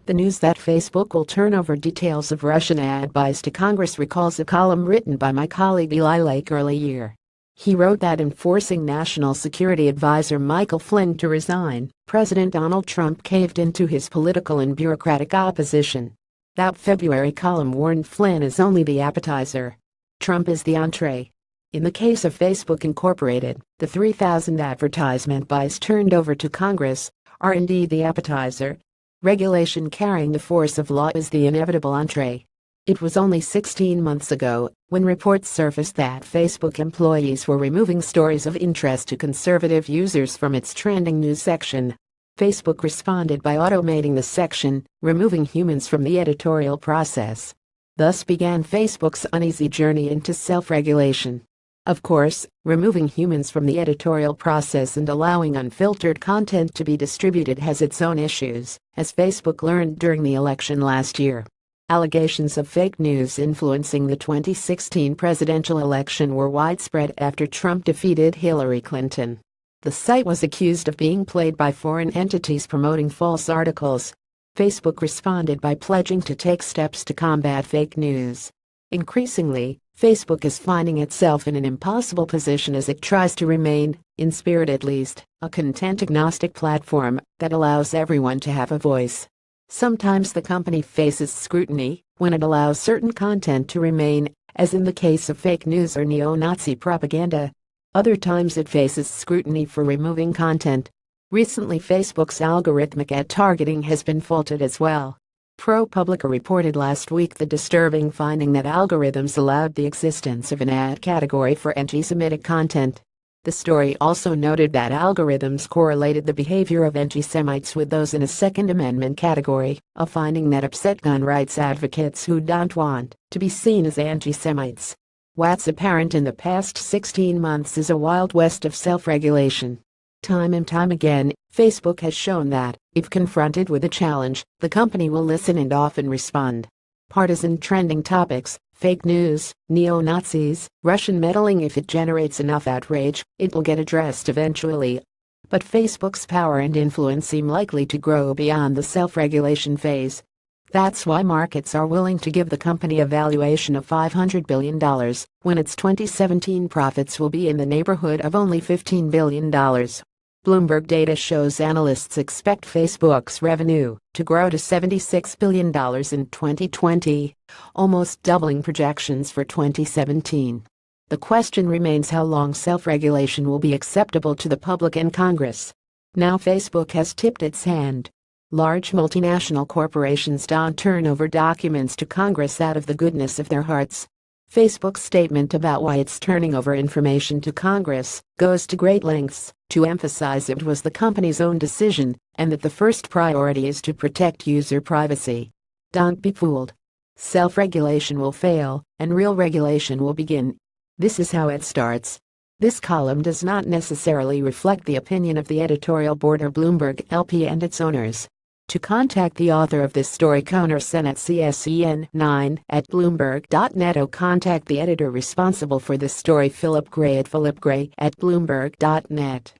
The news that Facebook will turn over details of Russian ad buys to Congress recalls a column written by my colleague Eli Lake early year. He wrote that in forcing National Security Advisor Michael Flynn to resign, President Donald Trump caved into his political and bureaucratic opposition. That February column warned Flynn is only the appetizer. Trump is the entree. In the case of Facebook Incorporated, the 3,000 advertisement buys turned over to Congress are indeed the appetizer. Regulation carrying the force of law is the inevitable entree. It was only 16 months ago when reports surfaced that Facebook employees were removing stories of interest to conservative users from its trending news section. Facebook responded by automating the section, removing humans from the editorial process. Thus began Facebook's uneasy journey into self-regulation. Of course, removing humans from the editorial process and allowing unfiltered content to be distributed has its own issues, as Facebook learned during the election last year. Allegations of fake news influencing the 2016 presidential election were widespread after Trump defeated Hillary Clinton. The site was accused of being played by foreign entities promoting false articles. Facebook responded by pledging to take steps to combat fake news. Increasingly, Facebook is finding itself in an impossible position as it tries to remain, in spirit at least, a content-agnostic platform that allows everyone to have a voice. Sometimes the company faces scrutiny when it allows certain content to remain, as in the case of fake news or neo-Nazi propaganda. Other times it faces scrutiny for removing content. Recently, Facebook's algorithmic ad targeting has been faulted as well. ProPublica reported last week the disturbing finding that algorithms allowed the existence of an ad category for anti-Semitic content. The story also noted that algorithms correlated the behavior of anti-Semites with those in a Second Amendment category, a finding that upset gun rights advocates who don't want to be seen as anti-Semites. What's apparent in the past 16 months is a wild west of self-regulation. Time and time again, Facebook has shown that, if confronted with a challenge, the company will listen and often respond. Partisan trending topics, fake news, neo-Nazis, Russian meddling, if it generates enough outrage, it will get addressed eventually. But Facebook's power and influence seem likely to grow beyond the self-regulation phase. That's why markets are willing to give the company a valuation of $500 billion, when its 2017 profits will be in the neighborhood of only $15 billion. Bloomberg data shows analysts expect Facebook's revenue to grow to $76 billion in 2020, almost doubling projections for 2017. The question remains how long self-regulation will be acceptable to the public and Congress. Now Facebook has tipped its hand. Large multinational corporations don't turn over documents to Congress out of the goodness of their hearts. Facebook's statement about why it's turning over information to Congress goes to great lengths to emphasize it was the company's own decision and that the first priority is to protect user privacy. Don't be fooled. Self-regulation will fail, and real regulation will begin. This is how it starts. This column does not necessarily reflect the opinion of the editorial board or Bloomberg LP and its owners. To contact the author of this story, Conor Sen at cscn9@bloomberg.net, or contact the editor responsible for this story, Philip Gray at philipgray@bloomberg.net.